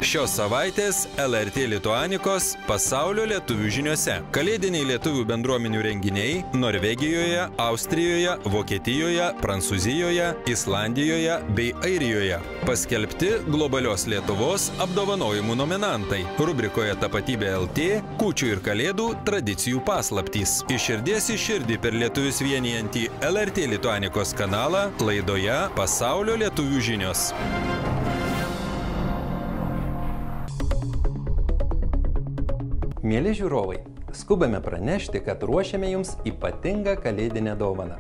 Šios savaitės LRT Lituanikos pasaulio lietuvių žiniose. Kalėdiniai lietuvių bendruomenių renginiai Norvegijoje, Austrijoje, Vokietijoje, Prancūzijoje, Islandijoje bei Airijoje. Paskelbti globalios Lietuvos apdovanojimų nominantai. Rubrikoje Tapatybė LT – kūčių ir kalėdų tradicijų paslaptys. Iš širdies į širdį per lietuvius vienijantį LRT Lituanikos kanalą laidoje Pasaulio lietuvių žinios. Mieli žiūrovai, skubame pranešti, kad ruošiame jums ypatingą kalėdinę dovaną.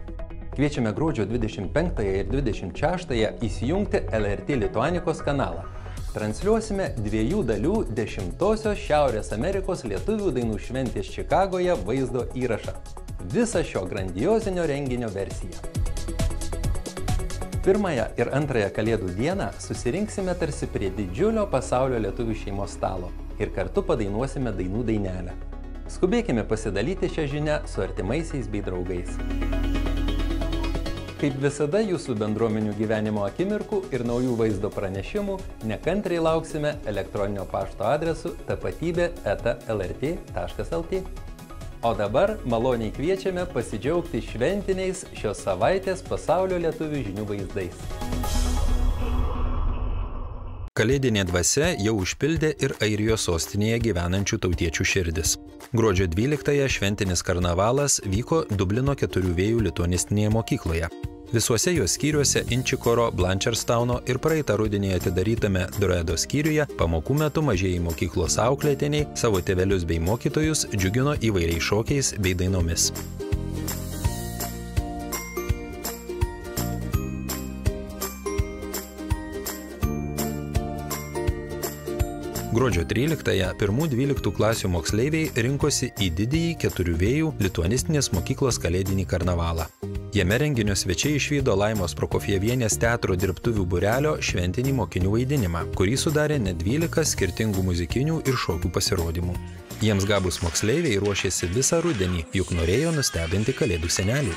Kviečiame gruodžio 25 ir 26 įsijungti LRT Lituanikos kanalą. Transliuosime 2 dalių 10-osios Šiaurės Amerikos lietuvių dainų šventės Čikagoje vaizdo įrašą. Visą šio grandiozinio renginio versiją. Pirmąją ir antrąją kalėdų dieną susirinksime tarsi prie didžiulio pasaulio lietuvių šeimos stalo ir kartu padainuosime dainų dainelę. Skubėkime pasidalyti šią žinią su artimaisiais bei draugais. Kaip visada jūsų bendruomenių gyvenimo akimirkų ir naujų vaizdo pranešimų nekantriai lauksime elektroninio pašto adresu tapatybė@lrt.lt. O dabar maloniai kviečiame pasidžiaugti šventiniais šios savaitės pasaulio lietuvių žinių vaizdais. Kalėdinė dvasia jau užpildė ir Airijos sostinėje gyvenančių tautiečių širdis. Gruodžio 12-ąją šventinis karnavalas vyko Dublino 4 vėjų lituanistinėje mokykloje. Visuose jos skyriuose Inčikoro, Blanchardstowno ir praeitą rudenį atidarytame Droedo skyriuje pamokų metu mažieji mokyklos auklėtiniai savo tėvelius bei mokytojus džiugino įvairiais šokiais bei dainomis. Gruodžio 13-ąją 1–12 klasių moksleiviai rinkosi į didįjį 4 vėjų lituanistinės mokyklos kalėdinį karnavalą. Jame renginio svečiai išvydo Laimos Prokofjevienės teatro dirbtuvių būrelio šventinį mokinių vaidinimą, kurį sudarė net 12 skirtingų muzikinių ir šokių pasirodymų. Jiems gabūs moksleiviai ruošėsi visą rudenį, juk norėjo nustebinti kalėdų senelį.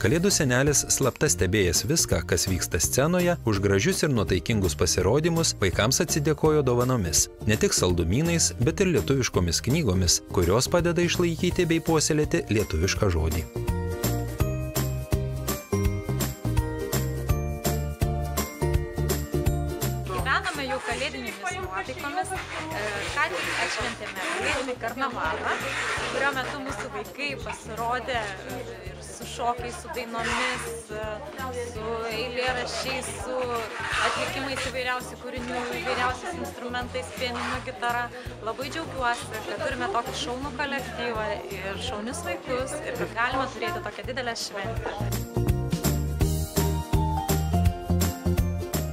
Kalėdų senelis slapta stebėjęs viską, kas vyksta scenoje, už gražius ir nuotaikingus pasirodymus vaikams atsidėkojo dovanomis. Ne tik saldumynais, bet ir lietuviškomis knygomis, kurios padeda išlaikyti bei puoselėti lietuvišką žodį. Gyvename jau kalėdinėmis nuotaikomis. Ką tik atšventėme kalėdinį karnavalą, kurio metu mūsų vaikai pasirodė ir su šokiais, su dainomis, su eilėraščiais, su atlikimais įvairiausių kūrinių, įvairiausiais instrumentais, pianinu, gitara. Labai džiaugiuosi, kad turime tokį šaunų kolektyvą ir šaunius vaikus ir kad galime turėti tokią didelę šventę.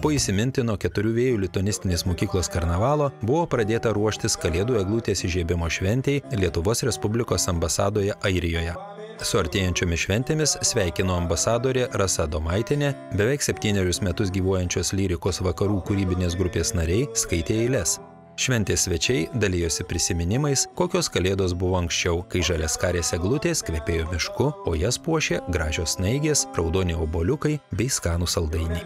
Po įsimintino 4 vėjų lituanistinės mokyklos karnavalo buvo pradėta ruoštis Kalėdų eglutės įžiebimo šventei Lietuvos Respublikos ambasadoje Airijoje. Su artėjančiomis šventėmis sveikino ambasadorė Rasa Domaitienė, beveik 7 metus gyvuojančios lyrikos vakarų kūrybinės grupės nariai skaitė eiles. Šventės svečiai dalijosi prisiminimais, kokios kalėdos buvo anksčiau, kai žaliaskarės eglutės kvepėjo mišku, o jas puošė gražios snaigės, raudoni obuoliukai bei skanūs saldainiai.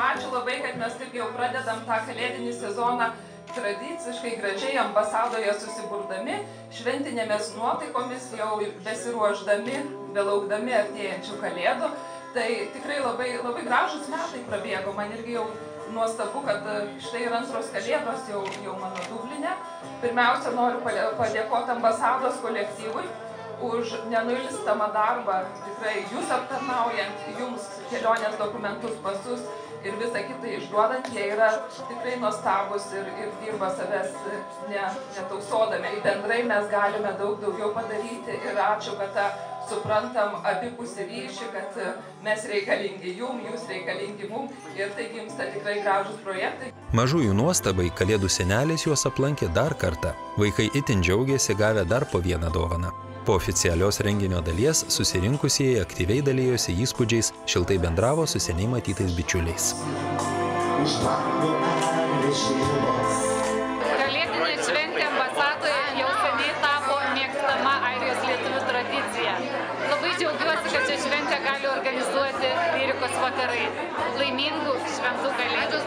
Ačiū labai, kad mes taip jau pradedam tą kalėdinį sezoną tradiciškai gražiai ambasadoje susiburdami, šventinėmis nuotaikomis jau besiruošdami, belaukdami artėjančių kalėdų. Tai tikrai labai gražus metai prabėgo. Man irgi jau nuostabu, kad štai ir antros kalėdos jau mano Dubline. Pirmiausia, noriu padėkoti ambasados kolektyvui už nenuilstamą darbą, tikrai jūs aptarnaujant, jums kelionės dokumentus, pasus ir visą kitą išduodant, jie yra tikrai nuostabus ir dirba savęs netausodami. Bendrai mes galime daug daugiau padaryti ir ačiū, kad suprantam abipusį ryšį, kad mes reikalingi jum, jūs reikalingi mum ir tai gimsta tikrai gražus projektai. Mažųjų nuostabai Kalėdų senelis juos aplankė dar kartą. Vaikai itin džiaugėsi gavę dar po vieną dovaną. Po oficialios renginio dalies susirinkusieji aktyviai dalyjosi įspūdžiais, šiltai bendravo su seniai matytais bičiuliais. Kalėdinė šventė Ambasadoje jau seniai tapo mėgstama Airijos lietuvių tradicija. Labai džiaugiuosi, kad šią šventę gali organizuoti lyrikos vakarai. Laimingų šventų kalėdų.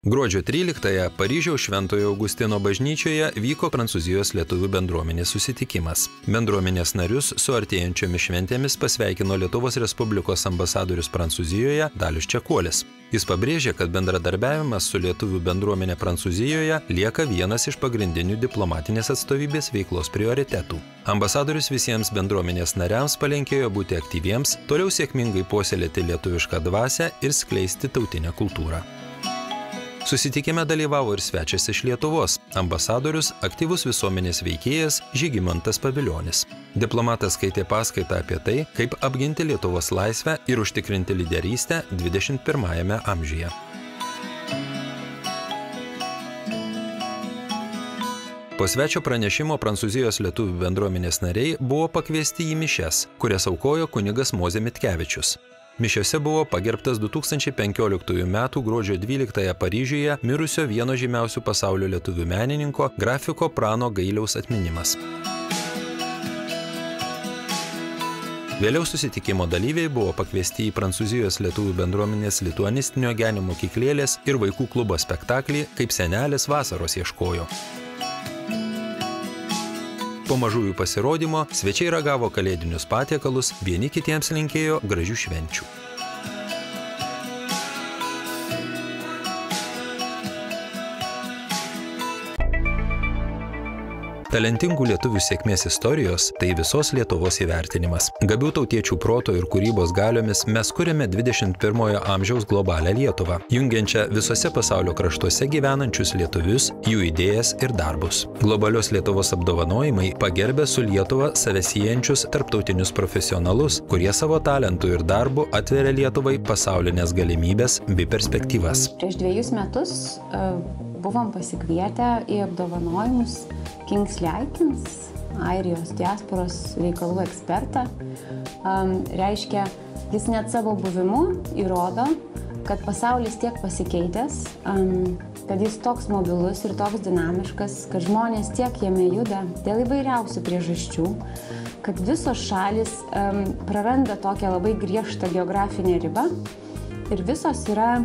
Gruodžio 13-ąją Paryžiaus Šventojo Augustino bažnyčioje vyko Prancūzijos lietuvių bendruomenės susitikimas. Bendruomenės narius su artėjančiomis šventėmis pasveikino Lietuvos Respublikos ambasadorius Prancūzijoje Dalius Čekuolis. Jis pabrėžė, kad bendradarbiavimas su lietuvių bendruomenė Prancūzijoje lieka vienas iš pagrindinių diplomatinės atstovybės veiklos prioritetų. Ambasadorius visiems bendruomenės nariams palinkėjo būti aktyviems, toliau sėkmingai puoselėti lietuvišką dvasią ir skleisti tautinę kultūrą. Susitikime dalyvavo ir svečias iš Lietuvos, ambasadorius, aktyvus visuomenės veikėjas Žygimantas Pavilionis. Diplomatas skaitė paskaitą apie tai, kaip apginti Lietuvos laisvę ir užtikrinti lyderystę 21 amžiuje. Po svečio pranešimo Prancūzijos lietuvių bendruomenės nariai buvo pakviesti į mišias, kurias aukojo kunigas Mozė Mitkevičius. Mišiose buvo pagerbtas 2015 m. gruodžio 12 Paryžiuje mirusio vieno žymiausių pasaulio lietuvių menininko, grafiko Prano Gailiaus atminimas. Vėliau susitikimo dalyviai buvo pakviesti į Prancūzijos lietuvių bendruomenės lituanistinio genio mokyklėlės ir vaikų klubo spektaklį Kaip senelis vasaros ieškojo. Po mažųjų pasirodymo svečiai ragavo kalėdinius patiekalus, vieni kitiems linkėjo gražių švenčių. Talentingų lietuvių sėkmės istorijos – tai visos Lietuvos įvertinimas. Gabių tautiečių proto ir kūrybos galiomis mes kuriame 21 amžiaus globalią Lietuvą, jungiančią visose pasaulio kraštuose gyvenančius lietuvius, jų idėjas ir darbus. Globalios Lietuvos apdovanojimai pagerbė su Lietuva save siejančius tarptautinius profesionalus, kurie savo talentų ir darbų atveria Lietuvai pasaulinės galimybės bei perspektyvas. Prieš 2 metus buvom pasikvietę į apdovanojimus Kingsley Aikins, Airijos diasporos reikalų ekspertą. Reiškia, jis net savo buvimu įrodo, kad pasaulis tiek pasikeitęs, kad jis toks mobilus ir toks dinamiškas, kad žmonės tiek jame juda dėl įvairiausių priežasčių, kad visos šalis praranda tokią labai griežtą geografinę ribą ir visos yra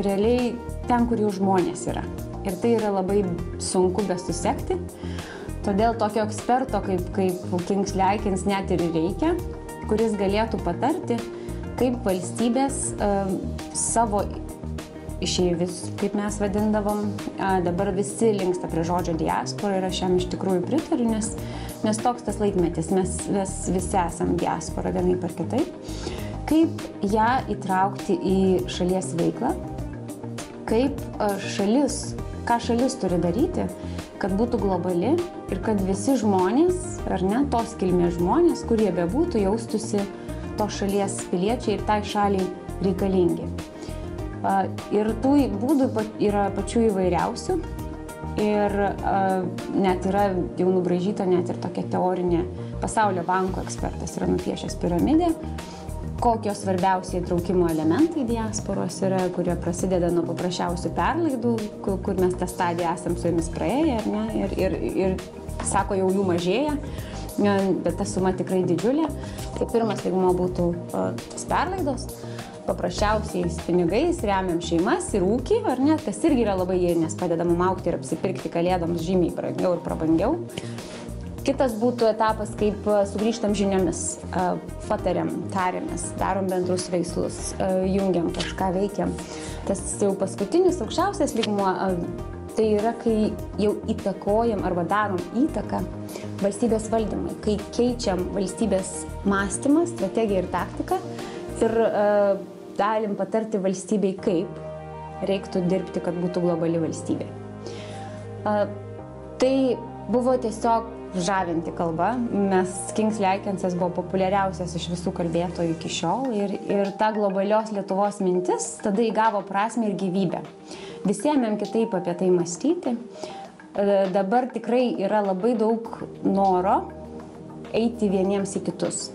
realiai ten, kur jų žmonės yra. Ir tai yra labai sunku besusekti. Todėl tokio eksperto kaip Kingsley Aikins net ir reikia, kuris galėtų patarti, kaip valstybės savo išeivius, kaip mes vadindavom, dabar visi linksta prie žodžio diaspora ir aš jam iš tikrųjų pritariu, nes toks tas laikmetis, mes visi esam diaspora vienaip ar kitaip. Kaip ją įtraukti į šalies veiklą, kaip ką šalis turi daryti, kad būtų globali ir kad visi žmonės, ar ne, tos kilmės žmonės, kurie bebūtų, jaustųsi tos šalies piliečiai ir tai šaliai reikalingi. Ir tų būdų yra pačių įvairiausių ir net yra jau nubraižyta net ir tokia teorinė Pasaulio banko ekspertas yra nupiešęs piramidę, kokios svarbiausiai įtraukimo elementai diasporos yra, kurie prasideda nuo paprasčiausių perlaidų, kur mes tą stadiją esam su jomis praėję, ar ne, ir sako, jau jų mažėja, bet ta suma tikrai didžiulė. Tai pirmas lygmuo būtų tas perlaidos, paprasčiausiais pinigais remiam šeimas ir ūkį, ar ne, kas irgi yra labai, nes padeda mum augti ir apsipirkti kalėdoms žymiai brangiau ir prabangiau. Kitas būtų etapas, kaip sugrįžtam žiniomis, patariam, tariamės, darom bendrus veislus, jungiam kažką, veikiam. Tas jau paskutinis, aukščiausias lygmuo, tai yra, kai jau įtakojam arba darom įtaką valstybės valdymai, kai keičiam valstybės mąstymą, strategiją ir taktiką ir galim patarti valstybei, kaip reiktų dirbti, kad būtų globali valstybė. Tai buvo tiesiog žavinti kalba. Kingsley Aikinsas buvo populiariausias iš visų kalbėtojų iki šiol ir ta globalios Lietuvos mintis tada įgavo prasmę ir gyvybę. Visi ėmėm kitaip apie tai mąstyti. dabar tikrai yra labai daug noro eiti vieniems į kitus.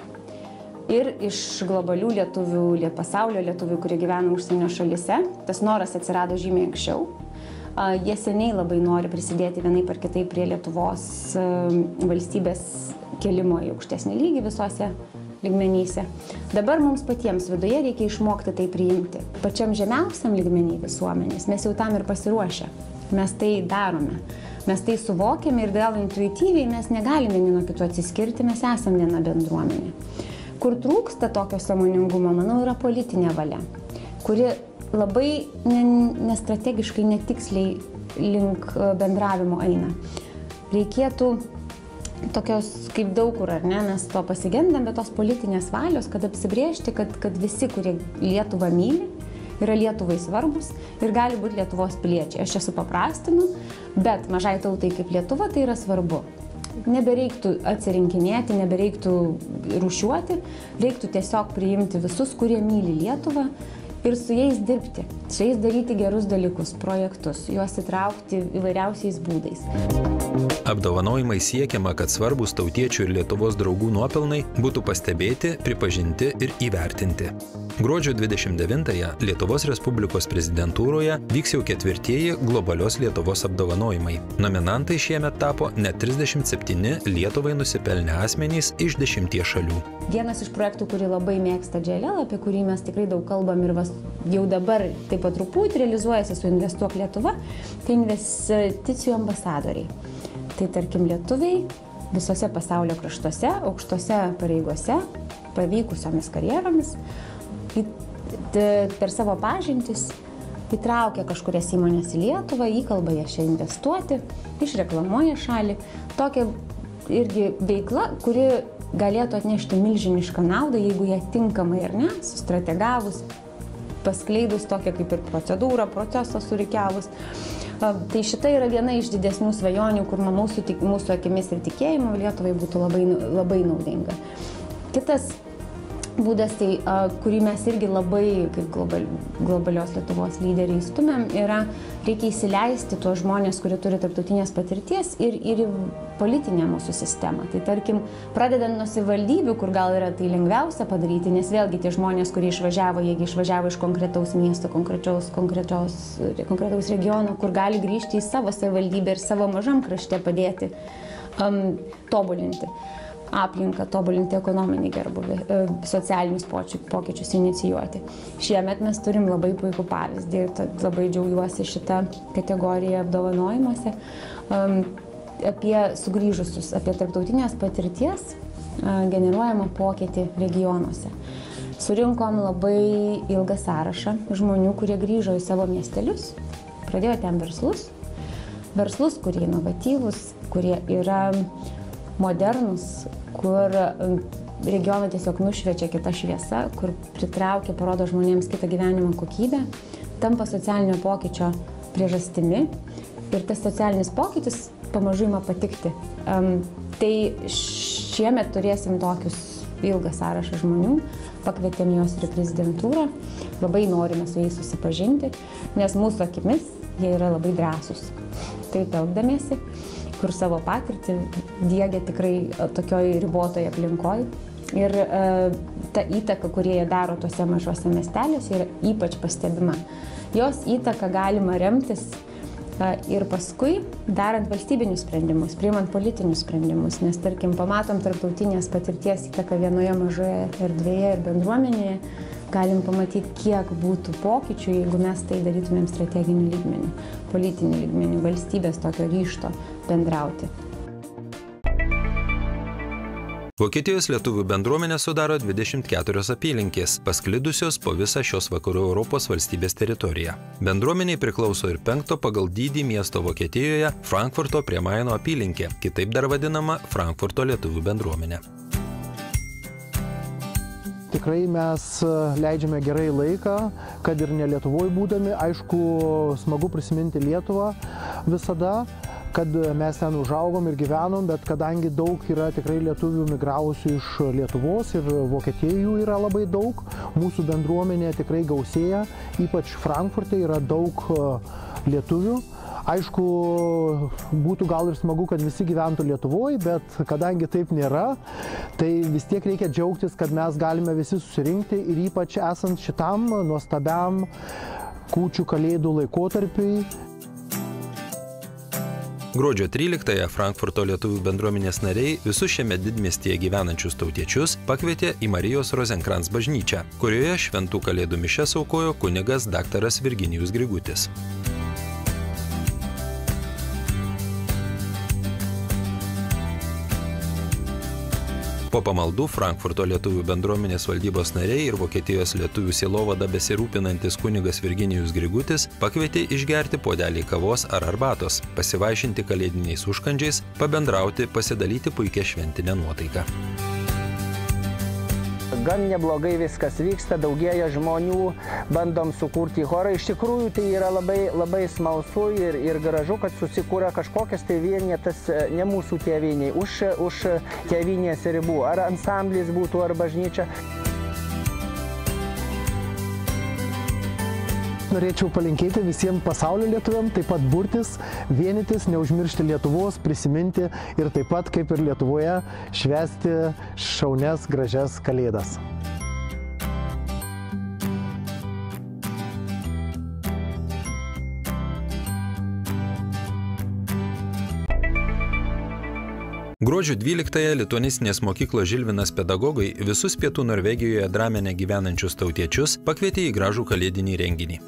Ir iš globalių lietuvių, pasaulio lietuvių, kurie gyvena užsienio šalyse, tas noras atsirado žymiai anksčiau. Jie seniai labai nori prisidėti vienaip ar kitaip prie Lietuvos valstybės kelimo į aukštesnį lygį visose lygmenyse. Dabar mums patiems viduje reikia išmokti tai priimti. Pačiam žemiausiam lygmenį visuomenės mes jau tam ir pasiruošę. Mes tai darome. Mes tai suvokiame ir gal intuityviai mes negalime vieni nuo kitų atsiskirti, mes esame viena bendruomenė. Kur trūksta tokio sąmoningumo, manau, yra politinė valia, kuri labai nestrategiškai, netiksliai link bendravimo eina. Reikėtų tokios kaip daug kur, ar ne, mes to pasigendam, bet tos politinės valios, kad apsibrėžti, kad visi, kurie Lietuvą myli, yra Lietuvai svarbus ir gali būti Lietuvos piliečiai. Aš čia supaprastinu, bet mažai tautai kaip Lietuva tai yra svarbu. Nebereiktų atsirinkinėti, nebereiktų rūšiuoti, reiktų tiesiog priimti visus, kurie myli Lietuvą ir su jais dirbti, su jais daryti gerus dalykus, projektus, juos įtraukti įvairiausiais būdais. Apdovanojimai siekiama, kad svarbus tautiečių ir Lietuvos draugų nuopelnai būtų pastebėti, pripažinti ir įvertinti. Gruodžio 29-ąją Lietuvos Respublikos prezidentūroje vyks jau 4-ieji globalios Lietuvos apdovanojimai. Nominantai šiemet tapo net 37 Lietuvai nusipelnę asmenys iš 10 šalių. Vienas iš projektų, kurį labai mėgsta JLL, apie kurį mes tikrai daug kalbam ir jau dabar taip pat truputį realizuojasi su Investuok Lietuva, tai investicijų ambasadoriai. Tai tarkim lietuviai visose pasaulio kraštuose, aukštose pareigose, pavykusiomis karjeromis, per savo pažintis įtraukia kažkurias įmonės į Lietuvą, įkalba jas čia investuoti, išreklamuoja šalį. Tokia irgi veikla, kuri galėtų atnešti milžinišką naudą, jeigu ją tinkamai ar ne, sustrategavus, paskleidus tokią kaip ir procedūrą, procesą surikiavus. Tai šita yra viena iš didesnių svajonių, kur mūsų akimis ir tikėjimo Lietuvai būtų labai naudinga. Kitas būdas, tai, kurį mes irgi labai kaip globalios Lietuvos lyderiai stumėm, yra reikia įsileisti tuos žmonės, kurie turi tarptautinės patirties ir į politinę mūsų sistemą. Tai tarkim, pradedant nuo savivaldybių, kur gal yra tai lengviausia padaryti, nes vėlgi tie žmonės, kurie išvažiavo, jie išvažiavo iš konkretaus miesto, konkretaus regiono, kur gali grįžti į savo savivaldybę ir savo mažam krašte padėti tobulinti aplinką, tobulinti ekonominį gerbūvį, socialinius pokyčius inicijuoti. Šiemet mes turim labai puikų pavyzdį ir labai džiaugiuosi šitą kategoriją apdovanojimuose apie sugrįžusius, apie tarptautinės patirties generuojamą pokytį regionuose. Surinkom labai ilgą sąrašą žmonių, kurie grįžo į savo miestelius, pradėjo ten verslus, kurie inovatyvūs, kurie yra modernus, kur regioną tiesiog nušviečia kita šviesa, kur pritraukia, parodo žmonėms kitą gyvenimo kokybę, tampa socialinio pokyčio priežastimi ir tas socialinis pokytis pamažu ima patikti. Tai šiemet turėsim tokius ilgą sąrašą žmonių, pakvietėm juos ir į prezidentūrą, labai norime su jais susipažinti, nes mūsų akimis jie yra labai drąsūs. Taip elgdamiesi, kur savo patirtį diegia tikrai tokioj ribotoje aplinkoje. Ir ta įtaka, kurie jie daro tuose mažuose miesteliuose, yra ypač pastebima. Jos įtaka galima remtis ir paskui darant valstybinius sprendimus, priimant politinius sprendimus, nes tarkim pamatom tarptautinės patirties įtaką vienoje mažoje erdvėje ir bendruomenėje, galim pamatyti, kiek būtų pokyčių, jeigu mes tai darytumėm strateginį lygmenį, politinį lygmenį, valstybės tokio ryžto bendrauti. Vokietijos lietuvių bendruomenę sudaro 24 apylinkės, pasklidusios po visą šios vakarų Europos valstybės teritoriją. Bendruomeniai priklauso ir 5 pagal dydį miesto Vokietijoje Frankfurto prie Maino apylinkė, kitaip dar vadinama Frankfurto lietuvių bendruomenė. Tikrai mes leidžiame gerai laiką, kad ir ne Lietuvoje būdami, aišku, smagu prisiminti Lietuvą visada, kad mes ten užaugom ir gyvenom, bet kadangi daug yra tikrai lietuvių migravusių iš Lietuvos ir Vokietijoje jų yra labai daug, mūsų bendruomenė tikrai gausėja, ypač Frankfurte yra daug lietuvių. Aišku, būtų gal ir smagu, kad visi gyventų Lietuvoje, bet kadangi taip nėra, tai vis tiek reikia džiaugtis, kad mes galime visi susirinkti ir ypač esant šitam nuostabiam kūčių kalėdų laikotarpiui. Gruodžio 13-ąją Frankfurto lietuvių bendruomenės nariai visus šiame didmiestyje gyvenančius tautiečius pakvietė į Marijos Rozenkrans bažnyčią, kurioje šventų kalėdų mišias aukojo kunigas daktaras Virginijus Grigutis. Po pamaldų Frankfurto lietuvių bendruomenės valdybos nariai ir Vokietijos lietuvių sielovada besirūpinantis kunigas Virginijus Grigutis pakvietė išgerti puodelį kavos ar arbatos, pasivaišinti kalėdiniais užkandžiais, pabendrauti, pasidalyti puikia šventinę nuotaiką. Gan neblogai viskas vyksta, daugėja žmonių, bandom sukurti chorą. Iš tikrųjų, tai yra labai smalsu ir gražu, kad susikūrė kažkokias tai vienetas ne mūsų tėviniai, už tėvinės ribų. Ar ansamblis būtų, ar bažnyčia. Norėčiau palinkėti visiems pasaulio lietuviam, taip pat burtis, vienytis, neužmiršti Lietuvos, prisiminti ir taip pat, kaip ir Lietuvoje, švęsti šaunias, gražias kalėdas. Gruodžio 12-ąją lituanistinės mokyklos Žilvinas pedagogai visus pietų Norvegijoje Dramene gyvenančius tautiečius pakvietė į gražų kalėdinį renginį.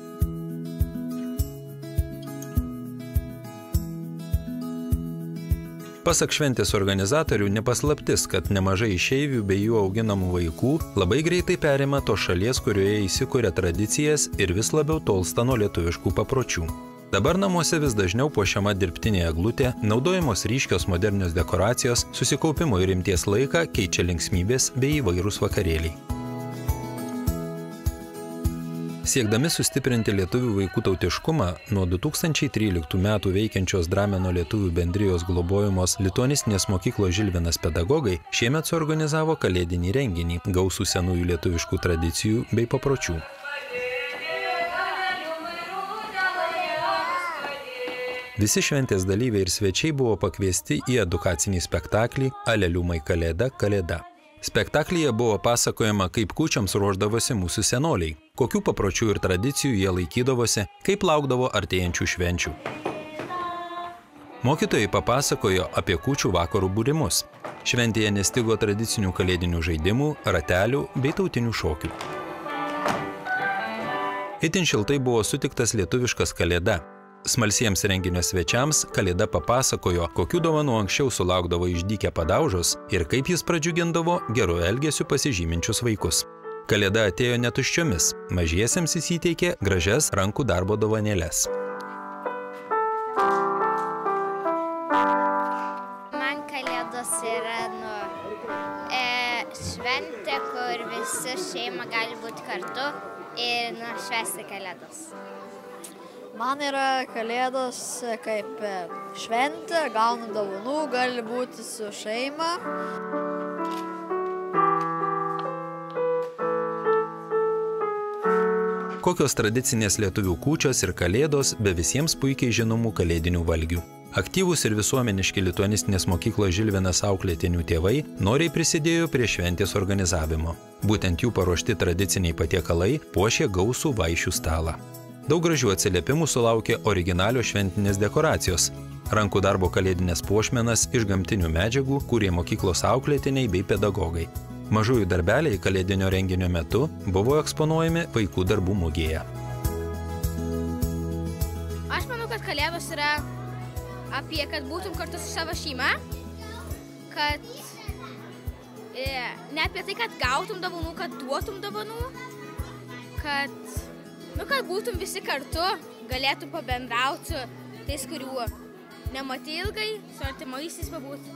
Pasak šventės organizatorių, nepaslaptis, kad nemažai išeivių bei jų auginamų vaikų labai greitai perima tos šalies, kurioje įsikuria tradicijas ir vis labiau tolsta nuo lietuviškų papročių. Dabar namuose vis dažniau puošiama dirbtinė eglutė, naudojamos ryškios modernios dekoracijos, susikaupimo ir rimties laiką keičia linksmybės bei įvairūs vakarėliai. Siekdami sustiprinti lietuvių vaikų tautiškumą, nuo 2013 metų veikiančios Drameno lietuvių bendrijos globojamos lituanistinės mokyklos Žilvinas pedagogai šiemet suorganizavo kalėdinį renginį, gausų senųjų lietuviškų tradicijų bei papročių. Visi šventės dalyviai ir svečiai buvo pakviesti į edukacinį spektaklį Aleliumai Kalėda, Kalėda. Spektaklyje buvo pasakojama, kaip kūčioms ruošdavosi mūsų senoliai, kokių papročių ir tradicijų jie laikydavosi, kaip laukdavo artėjančių švenčių. Mokytojai papasakojo apie kūčių vakarų būrimus. Šventėje nestigo tradicinių kalėdinių žaidimų, ratelių bei tautinių šokių. Itin šiltai buvo sutiktas lietuviškas Kalėda. Smalsiems renginio svečiams Kalėda papasakojo, kokių dovanų anksčiau sulaukdavo išdykę padaužos ir kaip jis pradžiugindavo geru elgesiu pasižyminčius vaikus. Kalėda atėjo netuščiomis, mažiesiems jis įteikė gražias rankų darbo dovanėles. Man Kalėdos yra šventė, kur visi šeima gali būti kartu ir švęsti Kalėdos. Man yra Kalėdos kaip šventė, gaunu dovanų, gali būti su šeima. Kokios tradicinės lietuvių kūčios ir kalėdos be visiems puikiai žinomų kalėdinių valgių. Aktyvūs ir visuomeniški lituanistinės mokyklos Žilvinas auklėtinių tėvai noriai prisidėjo prie šventės organizavimo. Būtent jų paruošti tradiciniai patiekalai puošė gausų vaišių stalą. Daug gražių atsiliepimų sulaukė originalios šventinės dekoracijos. Rankų darbo kalėdinės puošmenas iš gamtinių medžiagų kūrė mokyklos auklėtiniai bei pedagogai. Mažųjų darbeliai kalėdinio renginio metu buvo eksponuojami vaikų darbų mugėje. Aš manau, kad Kalėdos yra apie, kad būtum kartu su savo šeima, kad ne apie tai, kad gautum dovanų, kad duotum dovanų, kad būtum visi kartu, galėtum pabendrauti su tais, kurių nematė ilgai, su artimaisiais pabūti.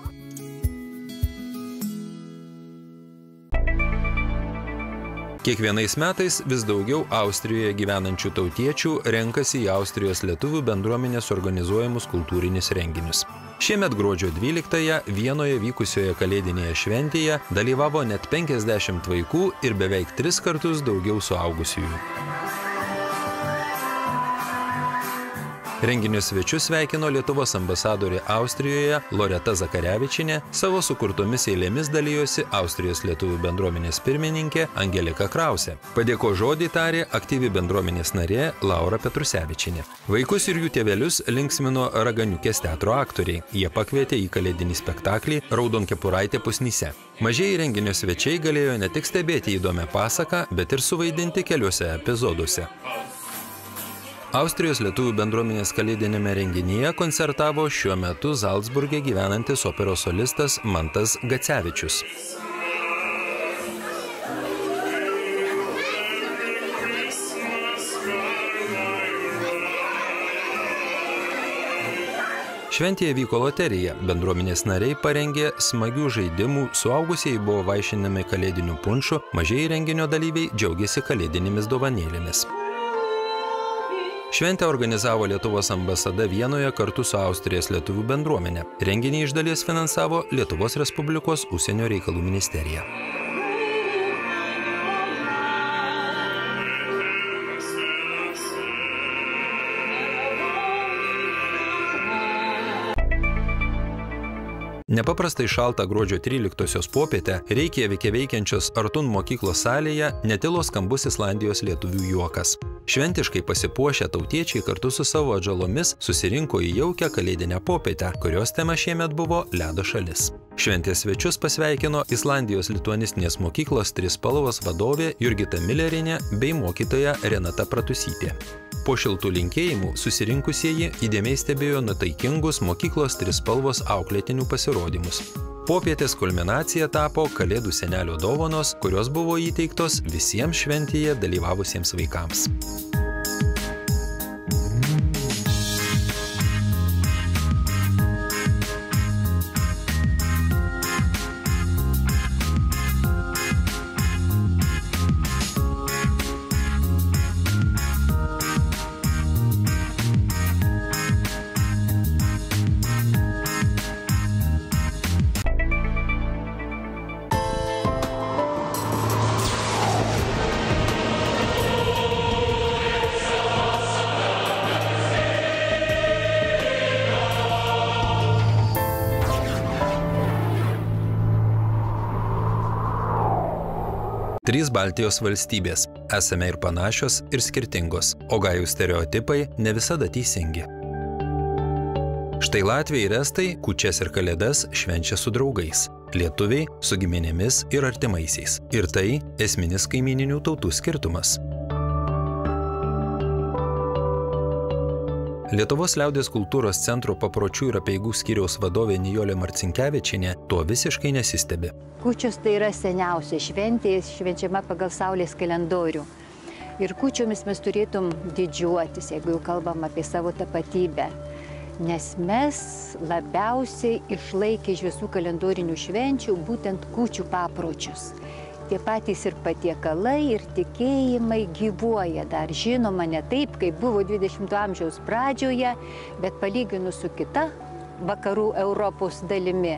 Kiekvienais metais vis daugiau Austrijoje gyvenančių tautiečių renkasi į Austrijos lietuvių bendruomenės organizuojamus kultūrinius renginius. Šiemet gruodžio 12-ąją Vienoje vykusioje kalėdinėje šventėje dalyvavo net 50 vaikų ir beveik 3 kartus daugiau suaugusiųjų. Renginio svečius sveikino Lietuvos ambasadorė Austrijoje Loreta Zakarevičienė, savo sukurtomis eilėmis dalijosi Austrijos lietuvių bendruomenės pirmininkė Angelika Krause. Padėko žodį tarė aktyvi bendruomenės narė Laura Petrusevičienė. Vaikus ir jų tėvelius linksmino Raganiukės teatro aktoriai. Jie pakvietė į kalėdinį spektaklį Raudonkepuraitė pusnyse. Mažieji renginio svečiai galėjo ne tik stebėti įdomią pasaką, bet ir suvaidinti keliuose epizoduose. Austrijos lietuvių bendruomenės kalėdinėme renginyje koncertavo šiuo metu Zalcburge gyvenantis operos solistas Mantas Gacevičius. Šventėje vyko loterija, bendruomenės nariai parengė smagių žaidimų, suaugusieji buvo vaišinami kalėdiniu punšu, mažieji renginio dalyviai džiaugiasi kalėdinėmis dovanėlėmis. Šventę organizavo Lietuvos ambasada Vienoje kartu su Austrijos lietuvių bendruomenė. Renginį iš dalies finansavo Lietuvos Respublikos užsienio reikalų ministerija. Nepaprastai šaltą gruodžio 13-osios popietę Reikjavike veikiančios Artun mokyklos salėje netilo skambus Islandijos lietuvių juokas. Šventiškai pasipuošę tautiečiai kartu su savo atžalomis susirinko į jaukią kalėdinę popietę, kurios tema šiemet buvo Ledo šalis. Šventės svečius pasveikino Islandijos lituanistinės mokyklos Trispalvos vadovė Jurgita Millerinė bei mokytoja Renata Pratusytė. Po šiltų linkėjimų susirinkusieji įdėmiai stebėjo nutaikingus mokyklos Trispalvos auklėtinių pasirodymus. Popietės kulminacija tapo Kalėdų senelio dovanos, kurios buvo įteiktos visiems šventėje dalyvavusiems vaikams. Trys Baltijos valstybės. Esame ir panašios, ir skirtingos, o gajų stereotipai ne visada teisingi. Štai Latviai ir Estai kūčias ir Kalėdas švenčia su draugais. Lietuviai su giminėmis ir artimaisiais. Ir tai esminis kaimyninių tautų skirtumas. Lietuvos liaudies kultūros centro papročių ir apeigų skyriaus vadovė Nijolė Marcinkevičienė tuo visiškai nesistebi. Kūčios tai yra seniausia šventė, švenčiama pagal Saulės kalendorių. Ir kūčiomis mes turėtum didžiuotis, jeigu jau kalbam apie savo tapatybę. Nes mes labiausiai išlaikė iš visų kalendorinių švenčių būtent kūčių papročius. Tie patys ir patiekalai, ir tikėjimai gyvuoja dar. Žinoma, ne taip, kaip buvo 20-ojo amžiaus pradžioje, bet palyginus su kita vakarų Europos dalimi,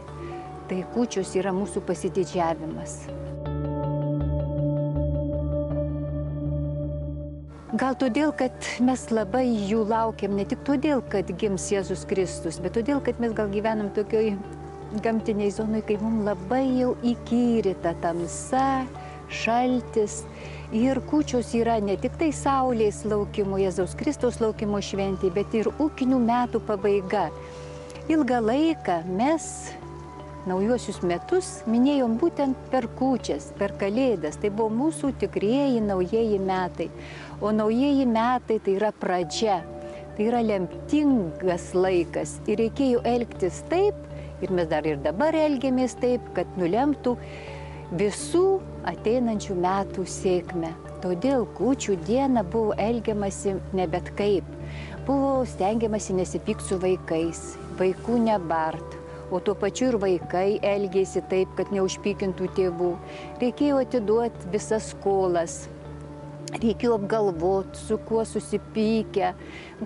tai kūčios yra mūsų pasididžiavimas. Gal todėl, kad mes labai jų laukiam, ne tik todėl, kad gims Jėzus Kristus, bet todėl, kad mes gal gyvenam tokioj gamtiniai zonai, kai mums labai jau įkyri ta tamsa, šaltis. Ir kūčios yra ne tik tai Saulės laukimo, Jėzaus Kristaus laukimo šventė, bet ir ūkinių metų pabaiga. Ilgą laiką mes naujuosius metus minėjom būtent per kūčias, per Kalėdas. Tai buvo mūsų tikrieji naujieji metai. O naujieji metai tai yra pradžia, tai yra lemtingas laikas. Ir reikėjo elgtis taip, ir mes dar ir dabar elgiamės taip, kad nulemtų visų ateinančių metų sėkmę. Todėl kūčių dieną buvo elgiamasi ne bet kaip. Buvo stengiamasi nesipykti su vaikais, vaikų nebart. O tuo pačiu ir vaikai elgėsi taip, kad neužpykintų tėvų. Reikėjo atiduoti visas skolas. reikėjo apgalvoti, su kuo susipykę,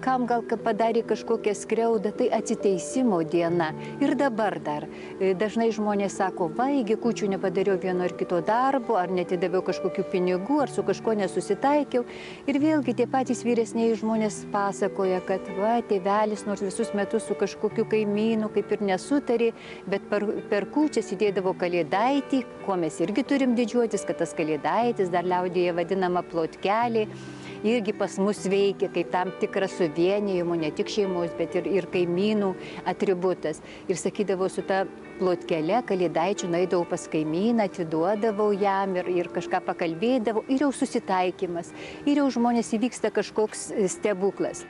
kam gal padarė kažkokią skriaudą, tai atsiteisimo diena. Ir dabar dar. Dažnai žmonės sako, va, iki kūčių nepadariau vieno ar kito darbo, ar netidaviau kažkokių pinigų, ar su kažko nesusitaikiau. Ir vėlgi tie patys vyresniai žmonės pasakoja, kad va, tėvelis nors visus metus su kažkokiu kaimynu kaip ir nesutarė, bet per kūčias įdėdavo kalėdaitį, kuo mes irgi turim didžiuotis, kad tas kalėdaitis dar liaudyje vadinama plotkelė, irgi pas mus veikia kaip tam tikras suvienijimo, ne tik šeimos, bet ir kaimynų atributas. Ir sakydavau, su ta plotkele kalėdaičių nueidavau pas kaimyną, atiduodavau jam ir kažką pakalbėdavau, ir jau susitaikymas, ir jau žmonės įvyksta kažkoks stebuklas.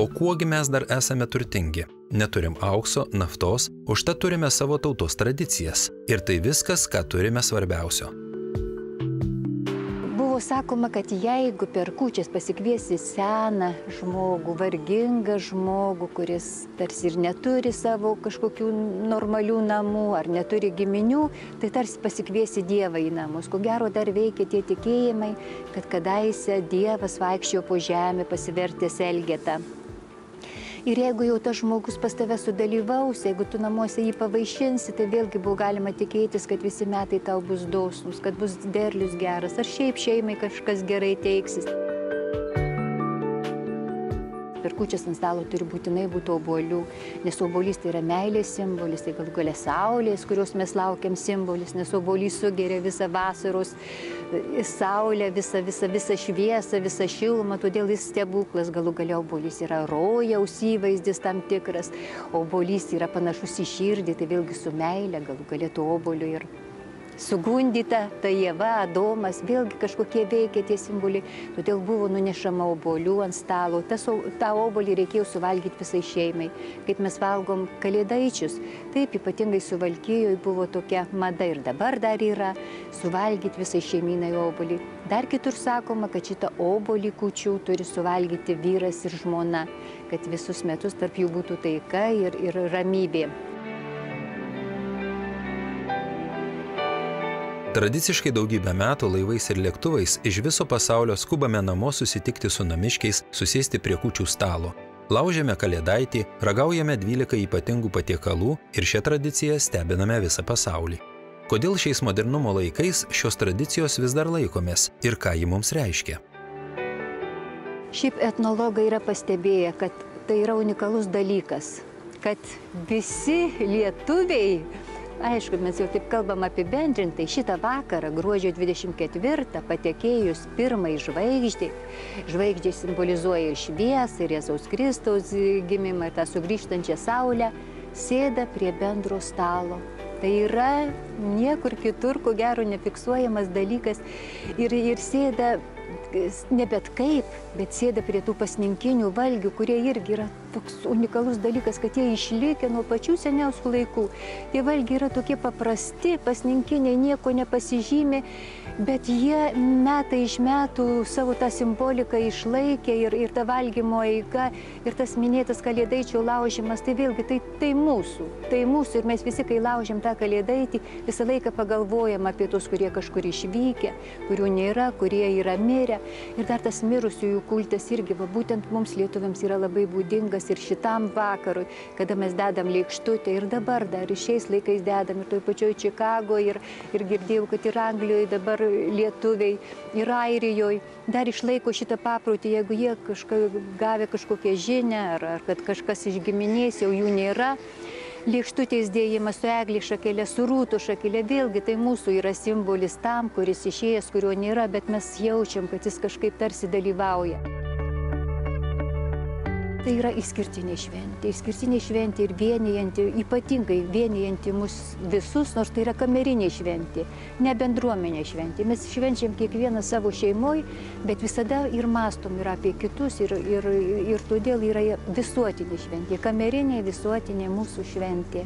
O kuogi mes dar esame turtingi? Neturim aukso, naftos, užtat turime savo tautos tradicijas. Ir tai viskas, ką turime svarbiausio. Buvo sakoma, kad jeigu per kūčias pasikviesi seną žmogų, vargingą žmogų, kuris tarsi ir neturi savo kažkokių normalių namų ar neturi giminių, tai tarsi pasikviesi Dievą į namus. Ko gero dar veikia tie tikėjimai, kad kadaise Dievas vaikščiojo po žemę pasivertęs Elgetą. Ir jeigu jau tas žmogus pas tave sudalyvaus, jeigu tu namuose jį pavaišinsi, tai vėlgi buvo galima tikėtis, kad visi metai tau bus dosnus, kad bus derlius geras, ar šiaip šeimai kažkas gerai teiksis. Per kūčias ant stalo turi būtinai būti obuolių, nes obuolys tai yra meilės simbolis, tai galų gale saulės, kurios mes laukiam simbolis, nes obuolys sugeria visą vasaros saulę, visą šviesą, visą šilumą, todėl jis stebuklas, galų gale obuolys yra rojaus įvaizdis tam tikras, obuolys yra panašus į širdį, tai vėlgi su meile, galų gale to obuolio ir sugundyta, ta Ieva, Adomas, vėlgi kažkokie veikia tie simboliai, todėl buvo nunešama obuolių ant stalo. Ta obuolį reikėjo suvalgyti visai šeimai, kaip mes valgom kalėdaičius. Taip, ypatingai Suvalkijoje buvo tokia mada ir dabar dar yra, suvalgyti visai šeiminai obuolį. Dar kitur sakoma, kad šitą obuolį kūčių turi suvalgyti vyras ir žmona, kad visus metus tarp jų būtų taika ir ramybė. Tradiciškai daugybę metų laivais ir lėktuvais iš viso pasaulio skubame namo susitikti su namiškiais, susėsti prie kūčių stalo. Laužiame kalėdaitį, ragaujame 12 ypatingų patiekalų ir šią tradiciją stebiname visą pasaulį. Kodėl šiais modernumo laikais šios tradicijos vis dar laikomės ir ką ji mums reiškia? Šiaip etnologai yra pastebėję, kad tai yra unikalus dalykas, kad visi lietuviai, aišku, mes jau taip kalbam apibendrintai, šitą vakarą, gruodžio 24, patekėjus pirmai žvaigždė, žvaigždė simbolizuoja ir šviesą, ir Jėzaus Kristaus gimimą, ir tą sugrįžtančią saulę, sėda prie bendro stalo. Tai yra niekur kitur, ko gero, nefiksuojamas dalykas ir sėda ne bet kaip, bet sėda prie tų pasninkinių valgių, kurie irgi yra toks unikalus dalykas, kad jie išlikę nuo pačių seniausių laikų. Tie valgiai yra tokie paprasti, pasninkiniai, nieko nepasižymė, bet jie metai iš metų savo tą simboliką išlaikė ir ta valgymo eiga, ir tas minėtas kalėdaičio laužimas, tai vėlgi tai mūsų. Tai mūsų ir mes visi, kai laužiam tą kalėdaitį, visą laiką pagalvojam apie tos, kurie kažkur išvykę, kurių nėra, kurie yra mirę. Ir dar tas mirusiųjų kultas irgi, būtent mums lietuviams yra labai būdingas ir šitam vakarui, kada mes dedam lėkštutę ir dabar dar ir šiais laikais dedam ir toj pačioj Čikagoje ir girdėjau, kad ir Anglijoje dabar lietuviai, ir Airijoje dar išlaiko šitą paprotį, jeigu jie gavę kažkokią žinią ar kad kažkas iš giminės jau jų nėra. Lėkštutės dėjimas su eglės šakelė, su rūtų šakelė, vėlgi tai mūsų yra simbolis tam, kuris išėjęs, kurio nėra, bet mes jaučiam, kad jis kažkaip tarsi dalyvauja. Tai yra išskirtinė šventė ir vienijanti, ypatingai vienijanti mus visus, nors tai yra kamerinė šventė, ne bendruomenė šventė. Mes švenčiam kiekvieną savo šeimoje, bet visada ir mąstom ir apie kitus ir todėl yra visuotinė šventė, kamerinė visuotinė mūsų šventė.